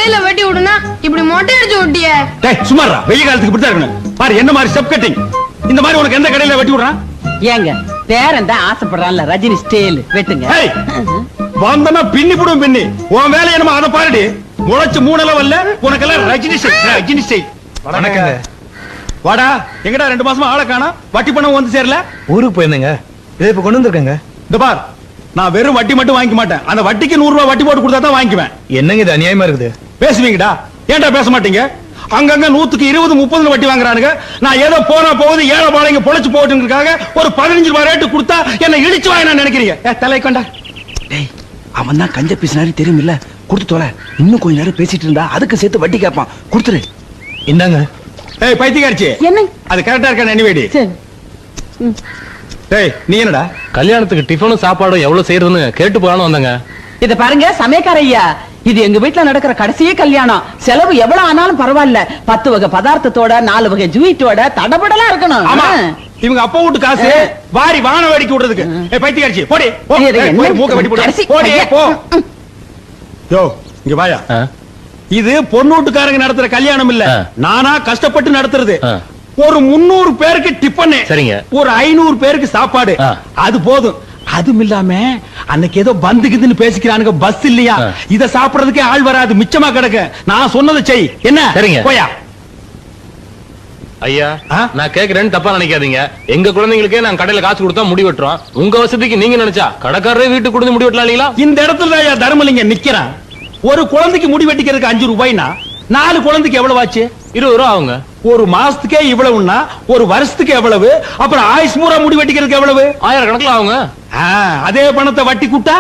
கடையில வெட்டி விடுனா இப்படி மொட்டை அடிச்சு விட்டிய. சுமாரா வெயில் காலத்துக்கு இப்படி தான் இருக்கணும். பாரு என்ன மாதிரி ஸ்டெப் கட்டிங். இந்த மாதிரி உனக்கு எந்த கடையில வெட்டி விடுறான்? ஏங்க பேரன் தான் ஆசைப்படுறான்ல ரஜினி ஸ்டைல் வெட்டுங்க. வந்தனா பின்னி போடும் பின்னி. உன் வேலை என்னமா அதை பாருடி. முளைச்சு மூணல வரல உனக்கெல்லாம் ரஜினி ஸ்டைல் ரஜினி ஸ்டைல். வணக்கங்க. வாடா எங்கடா 2 மாசமா ஆளை காணோம். வட்டி பணம் வந்து சேரல. ஊருக்கு போயிருந்தேங்க. இதை இப்ப கொண்டு வந்திருக்கேங்க. இந்த பார் நான் வெறும் வட்டி மட்டும் வாங்கிக்க மாட்டேன். அந்த வட்டிக்கு 100 ரூபாய் வட்டி போட்டு கொடுத்தா தான் வாங்கிக்குவேன். என்னங்க இது அநியாயமா இருக்குது. பேசுவீங்கடா. ஏன்டா பேச மாட்டீங்க? அங்கங்க 100க்கு 20 30 வட்டி வாங்குறானுங்க. நான் ஏதோ போனா போகுது ஏழை பாளைங்க பொழைச்சு போட்டுங்கிறதுக்காக ஒரு 15 ரூபாய் ரேட்டு கொடுத்தா என்ன இடிச்சு வாங்க நான் நினைக்கிறீங்க. தலை கொண்டா. டேய் அவன் தான் கஞ்ச பீசினாரி தெரியுமில்ல. கொடுத்து தொலை. இன்னும் கொஞ்ச நேரம் பேசிட்டு இருந்தா அதுக்கு சேர்த்து வட்டி கேட்பான். கொடுத்துரு. இந்தாங்க. ஏய் பைத்தியக்காரச்சி. என்ன அது கரெக்டா இருக்கா எனிவேடி? டேய் நீ என்னடா கல்யாணத்துக்கு டிஃபனும் சாப்பாடும் எவ்வளவு செய்யறதுன்னு கேட்டு போறான்னு வந்தாங்க. இத பாருங்க சமயக்கார ஐயா, இது எங்க வீட்டுல நடக்கிற கடைசியே கல்யாணம். செலவு எவ்வளவு ஆனாலும் பரவாயில்ல. 10 வகை பதார்த்தத்தோட 4 வகை ஜூயிட்டோட தடபடலா இருக்கணும். ஆமா இவங்க அப்பா வீட்டு காசு வாரி வான வேடிக்கை விடுறதுக்கு. ஏய் பைத்தியக்காரச்சி போடி. மூக்க வெட்டி போடு. போடி போ. யோ இங்க வாயா. இது பொண்ணு வீட்டுக்காரங்க நடத்துற கல்யாணம் இல்ல. நானா கஷ்டப்பட்டு நடத்துறது. ஒரு 300 பேருக்கு டிஃபன். சரிங்க. ஒரு 500 பேருக்கு சாப்பாடு. அது போதும். அதுவும் இல்லாம அன்னைக்கு ஏதோ பந்துக்குதுன்னு பேசிக்கிறானுங்க. பஸ் இல்லையா? இத சாப்பிடுறதுக்கே ஆள் வராது. மிச்சமா கிடக்கு. நான் சொன்னதை செய். என்ன? சரிங்க. போயா. ஐயா நான் கேக்குறேன்னு தப்பா நினைக்காதீங்க. எங்க குழந்தைங்களுக்கே நான் கடையில காசு கொடுத்தா முடி வெட்டுறோம். உங்க வசதிக்கு நீங்க நினைச்சா கடைக்காரரே வீட்டுக்கு கொடுத்து முடி வெட்டலாம் இல்லீங்களா? இந்த இடத்துல ஐயா தர்மலிங்க நிக்கிறான். ஒரு குழந்தைக்கு முடி வெட்டிக்கிறதுக்கு 5 ரூபாய்னா 4 குழந்தைக்கு எவ்வளவு ஆச்சு? 20 ரூபா ஆகுங்க. ஒரு மாசத்துக்கே இவ்வளவுன்னா ஒரு வருஷத்துக்கு எவ்வளவு? அப்புறம் ஆயுஷ் பூரா முடி வெட்டிக்கிறதுக்கு எவ்வளவு? 1000 கணக்குல ஆகுங்க. அதே பணத்தை வட்டி கூட்டா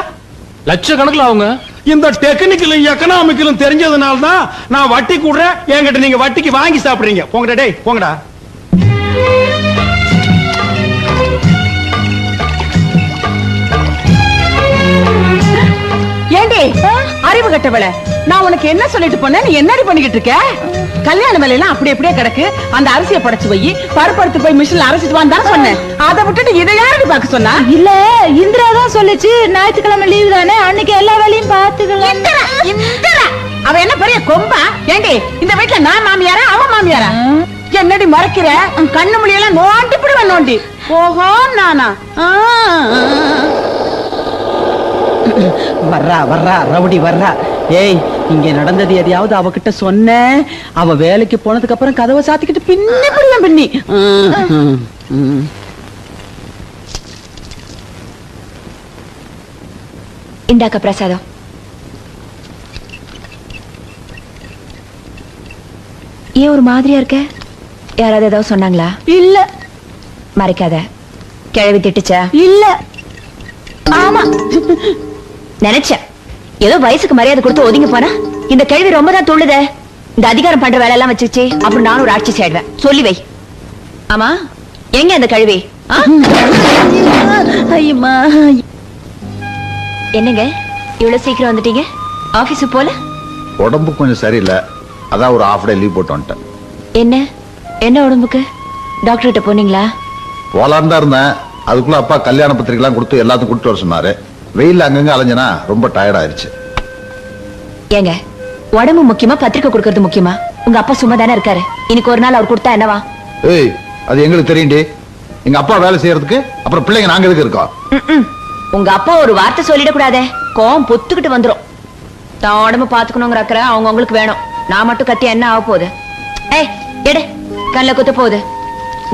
லட்சக்கணக்குல ஆகுங்க. இந்த டெக்னிக்கலும் எக்கனாமிக்கலும் தெரிஞ்சதுனால தான் நான் வட்டி கூடுறேன். என்கிட்ட நீங்க வட்டிக்கு வாங்கி சாப்பிடுறீங்க. போங்கடா டேய் போங்கடா. ஏண்டி அறிவு கட்டவள, நான் உனக்கு என்ன சொல்லிட்டு போனேன்? நீ என்னடி பண்ணிக்கிட்டு இருக்க? கல்யாண வேலையெல்லாம் அப்படி அப்படியே கிடக்கு. அந்த அரிசியை படைச்சு போய் பருப்படுத்து போய் மிஷின்ல அரைச்சிட்டு வான்னு சொன்னேன். அதை விட்டுட்டு இதை யாரு பாக்க சொன்னா? இல்ல இந்திரா தான் சொல்லுச்சு. ஞாயிற்றுக்கிழமை லீவு தானே, அன்னைக்கு எல்லா வேலையும் பாத்துக்கலாம். அவ என்ன பெரிய கொம்பா? ஏண்டி இந்த வீட்டுல நான் மாமியாரா அவன் மாமியாரா? என்னடி மறைக்கிற? கண்ணு மொழியெல்லாம் நோண்டி பிடுவேன் நோண்டி. ஓஹோ நானா? வர்றா வர்றா ரவுடி வர்றா. ஏய் இங்க நடந்தது எதையாவது அவகிட்ட சொன்ன, அவ வேலைக்கு போனதுக்கு அப்புறம் கதவை சாத்திக்கிட்டு பின்னி பிடிவேன் பின்னி. இந்தாக்க பிரசாதம். ஏன் ஒரு மாதிரியா இருக்க? யாராவது ஏதாவது சொன்னாங்களா? இல்ல. மறைக்காத. கிழவி திட்டுச்சா? இல்ல. ஆமா நினைச்சேன். ஏதோ வயசுக்கு மரியாதை கொடுத்து ஒதுங்கி போனா இந்த கேள்வி ரொம்ப தான் துள்ளுதே. இந்த அதிகாரம் பண்ற வேலை எல்லாம் வச்சுச்சு. அப்புறம் நானும் ஒரு ஆட்சி செய்வேன். சொல்லி வை. ஆமா எங்க அந்த கழுவி? என்னங்க இவ்வளவு சீக்கிரம் வந்துட்டீங்க? ஆபீஸ் போல? உடம்பு கொஞ்சம் சரியில்லை, அதான் ஒரு ஹாஃப் டே லீவ் போட்டு வந்துட்டேன். என்ன என்ன உடம்புக்கு? டாக்டர் கிட்ட போனீங்களா? போலான்னு தான் இருந்தேன். அதுக்குள்ள அப்பா கல்யாண பத்திரிகைலாம் கொடுத்து எல்லாத்தையும் கூப்பிட்டு வர சொன்னாரு. வெயில் அங்கங்க அலைஞ்சனா ரொம்ப டயர்ட் ஆயிருச்சு. ஏங்க உடம்பு முக்கியமா பத்திரிக்கை கொடுக்கறது முக்கியமா? உங்க அப்பா சும்மா தானே இருக்காரு. இன்னைக்கு ஒரு நாள் அவர் கொடுத்தா என்னவா? ஏய் அது எங்களுக்கு தெரியும்டி. எங்க அப்பா வேலை செய்யறதுக்கு அப்புறம் பிள்ளைங்க நாங்க எதுக்கு இருக்கோம்? உங்க அப்பா ஒரு வார்த்தை சொல்லிடக்கூடாதே. கோவம் பொத்துக்கிட்டு வந்துரும். தான் உடம்பு பாத்துக்கணுங்கிற அக்கறை அவங்க உங்களுக்கு வேணும். நான் மட்டும் கத்தி என்ன ஆக போகுது? ஏய் எடு, கண்ணில் குத்த போகுது.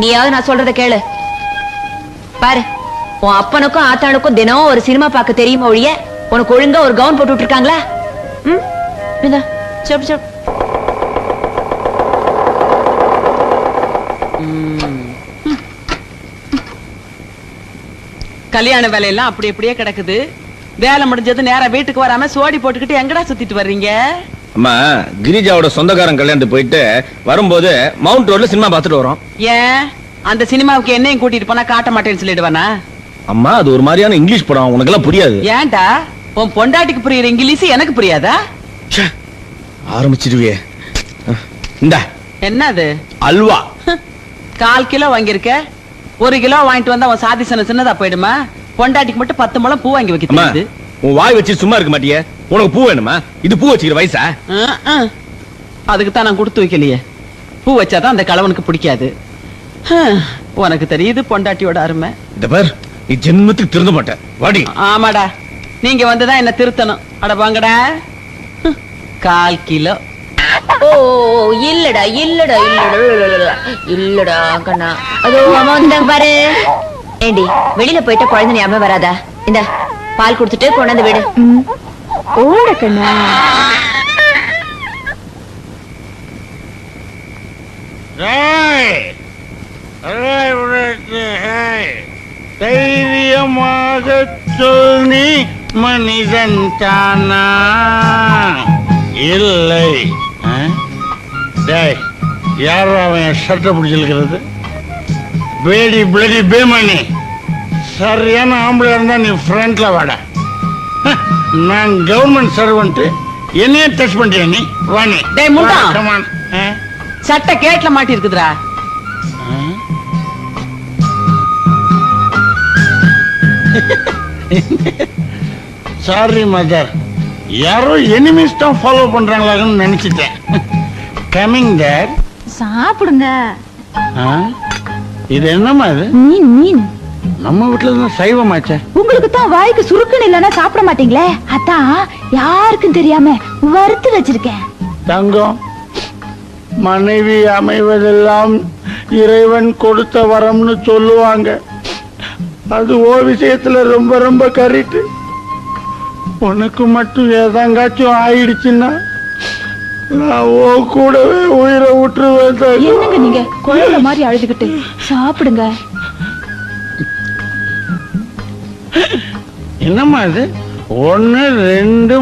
நீயாவது நான் சொல்றத கேளு. பாரு உன் அப்பனுக்கும் ஆத்தானுக்கும் தினம் ஒரு சினிமா பார்க்க தெரியுமா ஒழிய உனக்கு ஒழுங்கா ஒரு கவுன் போட்டு இருக்காங்களா? கல்யாண வேலையெல்லாம் அப்படி அப்படியே கிடக்குது. வேலை முடிஞ்சது நேரா வீட்டுக்கு வராம சோடி போட்டுக்கிட்டு எங்கடா சுத்திட்டு வர்றீங்க? அம்மா கிரிஜாவோட சொந்தக்காரன் கல்யாணத்துக்கு போயிட்டு வரும்போது மவுண்ட் ரோட்ல சினிமா பார்த்துட்டு வரோம். ஏன் அந்த சினிமாவுக்கு என்னையும் கூட்டிட்டு போனா காட்ட மாட்டேன்னு சொல்லிடுவானா? அம்மா அது ஒரு மாதிரியான இங்கிலீஷ் படம், உனக்கு எல்லாம் புரியாது. ஏன்டா உன் பொண்டாட்டிக்கு புரியுற இங்கிலீஷ் எனக்கு புரியாதா? ஆரம்பிச்சிடுவே. இந்த என்னது அல்வா 1/4 கிலோ வாங்கியிருக்க. 1 கிலோ வாங்கிட்டு வந்தா உன் சாதி சின்னதா போயிடுமா? பொண்டாட்டிக்கு மட்டும் 10 முழம் பூ வாங்கி வைக்க. உன் வாய் வச்சு சும்மா இருக்க மாட்டியே. உனக்கு பூ வேணுமா? இது பூ வச்சுக்கிற வயசா? அதுக்கு தான் நான் கொடுத்து வைக்கலையே. பூ வச்சாதான் அந்த கலவனுக்கு பிடிக்காது. உனக்கு தெரியுது பொண்டாட்டியோட அருமை. இந்த பார், நீ ஜென்மத்துக்கு திருந்த மாட்ட. வாடி. ஆமாடா, நீங்க வந்துதான் என்ன திருத்தணும். அட வாங்கடா. 1/4 கிலோ. ஓ இல்லடா இல்லடா இல்லடா இல்லடா கண்ணா. அதோ அம்மா வந்துட்டாங்க பாரு. ஏண்டி வெளியில போயிட்ட குழந்தை ஞாபகம் வராதா? இந்த பால் குடுத்துட்டு கொண்டாந்து விடு. ஓட கண்ணா. தைரியமாக சொல், நீ மனிதன் தானா? இல்லை. யாரோ அவன் சட்டை பிடிச்சிருக்கிறது? பேடி பிளடி பேமணி. சரியான ஆம்பளை இருந்தா நீ ஃப்ரண்ட்ல வாடா. நான் கவர்மெண்ட் சர்வெண்ட், என்னையே டச் பண்றியா நீ? வாணி டேய் முண்டா, கமான். சட்டை கேட்ல மாட்டி இருக்குதுடா. சாரி மதர், யாரோ எனிமீஸ் தான் ஃபாலோ பண்றாங்களான்னு நினைச்சிட்டேன். Coming there. சாப்பிடுங்க. இது என்னமா இது? மீன் மீன். நம்ம வீட்டுல தான் சைவமாச்சே. உங்களுக்கு தான் வாய்க்கு சுருக்குன்னு இல்லைன்னா சாப்பிட மாட்டீங்களே, அதான் யாருக்கும் தெரியாம வறுத்து வச்சிருக்கேன். தங்கம், மனைவி அமைவதெல்லாம் இறைவன் கொடுத்த வரம்னு சொல்லுவாங்க. அது ஓ விஷயத்துல ரொம்ப ரொம்ப கரெக்ட். உனக்கு மட்டும் ஏதாங்காச்சும் ஆயிடுச்சுன்னா நான் ஓ கூடவே உயிரை விட்டுருவேன். என்னங்க நீங்க குழந்தை மாதிரி அழுதுகிட்டு? சாப்பிடுங்க. என்னம்மா இது? 1 2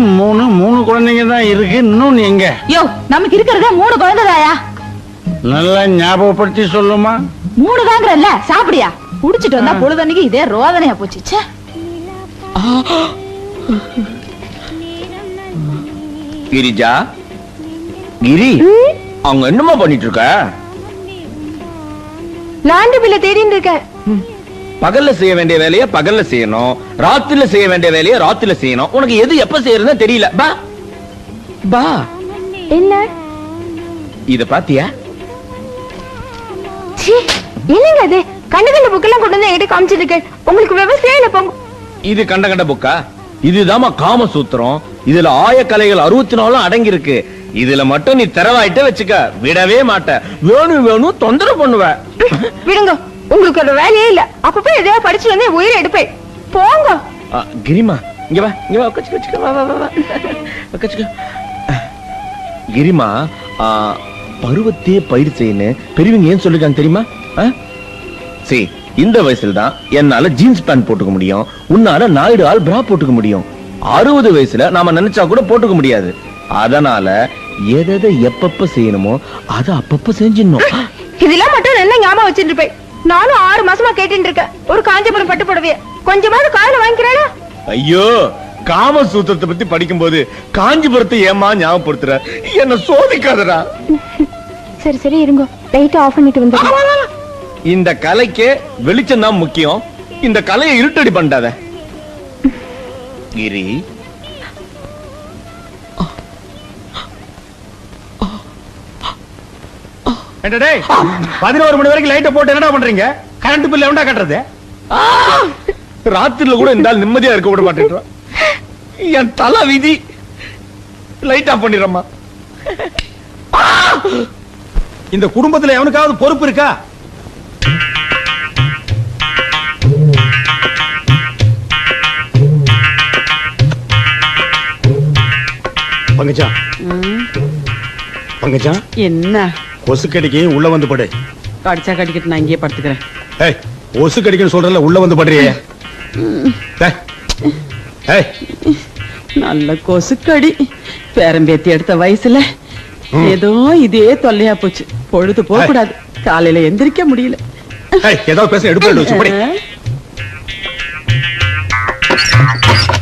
3 குழந்தைங்க தான் இருக்கு. இன்னும் எங்க? யோ, நமக்கு இருக்கிறதே 3 குழந்தைதாயா? நல்லா ஞாபகப்படுத்தி சொல்லுமா. 3 தாங்கறல்ல, சாப்பிடியா? குடிச்சிட்டு வந்தா பொழுதன்னைக்கு இதே ரோதனையா போச்சு. ச்சே. கிரிஜா, கிரி, அவங்க என்னமா பண்ணிட்டு இருக்க? லாண்டு பில்ல தேடிட்டு இருக்கேன். பகல்ல செய்ய வேண்டிய வேலையை பகல்ல செய்யணும், ராத்திரில செய்ய வேண்டிய வேலையை ராத்திரில செய்யணும். உனக்கு எது எப்ப செய்யறதுன்னு தெரியல. பா பா. என்ன இத பாத்தியா? என்னங்க அது? கண்ட கண்ட புக்கெல்லாம் கொண்டு வந்து என்கிட்ட காமிச்சிட்டு உங்களுக்கு விவசாயம் இல்ல போங்க. இது கண்ட கண்ட புக்கா? இதுதாமா காமசூத்திரம். இதுல ஆயக்கலைகள் 64 அடங்கி இருக்கு. இதுல மட்டும் நீ திறவாயிட்ட வச்சுக்க, விடவே மாட்ட. வேணும் வேணும் தொந்தரவு பண்ணுவ. விடுங்க, உங்களுக்கு ஒரு வேலையே இல்ல. அப்பப்ப எதையாவது படிச்சு வந்து உயிரை எடுப்பேன். போங்க. கிரிமா, இங்க வா, இங்க வா, உட்காச்சுக்க, வா வா வா உட்காச்சுக்க. கிரிமா, பருவத்தையே பயிர் செய்யணும் பெரியவங்க ஏன் சொல்லிருக்காங்க தெரியுமா? சரி, இந்த வயசுல தான் என்னால ஜீன்ஸ் பேண்ட் போட்டுக்க முடியும், உன்னால நாயுடு ஆள் பிரா போட்டுக்க முடியும். 60 வயசுல நாம நினைச்சா கூட போட்டுக்க முடியாது. அதனால எதை எப்பப்ப செய்யணுமோ அதை அப்பப்ப செஞ்சிடணும். இதெல்லாம் மட்டும் நல்லா ஞாபகம் வச்சுட்டு இருப்பேன். நானும் 6 மாசமா கேட்டுட்டு இருக்கேன். ஒரு காஞ்சிபுரம் பட்டு புடவைய கொஞ்சமாவது காதுல வாங்கிக்கிறேனா? ஐயோ, காமசூத்திரத்தை பத்தி படிக்கும் போது காஞ்சிபுரத்தை ஏமா ஞாபகப்படுத்துற? என்ன சோதிக்காதடா. சரி சரி இருங்க, லைட் ஆஃப் பண்ணிட்டு வந்து. இந்த கலைக்கு வெளிச்சம் தான் முக்கியம். இந்த கலையை இருட்டடி பண்ணாத. கிரி, என்னடே 11 மணி வரைக்கும் லைட்ட போட்டு என்னடா பண்றீங்க? கரண்ட் பில் எவன்டா கட்டுறது? ராத்திரில கூட இந்த ஆள் நிம்மதியா இருக்க விட மாட்டேன்றான். என் தலை விதி. லைட் ஆஃப் பண்ணிடுறமா. இந்த குடும்பத்துல எவனுக்காவது பொறுப்பு இருக்கா? பங்கஜா, பங்கஜா, என்ன கொசு கடிக்கு உள்ள வந்து படு. கடிச்சா கடிக்கிட்டு நான் இங்கேயே படுத்துக்கிறேன். ஏய், கொசு கடிக்குன்னு சொல்றல, உள்ள வந்து படுறியே. ஏய், நல்ல கொசுக்கடி. பேரம்பேத்தி எடுத்த வயசுல ஏதோ இதே தொல்லையா போச்சு. பொழுது போக கூடாது, காலையில எந்திரிக்க முடியல. ஏதாவது பேச எடுப்பு.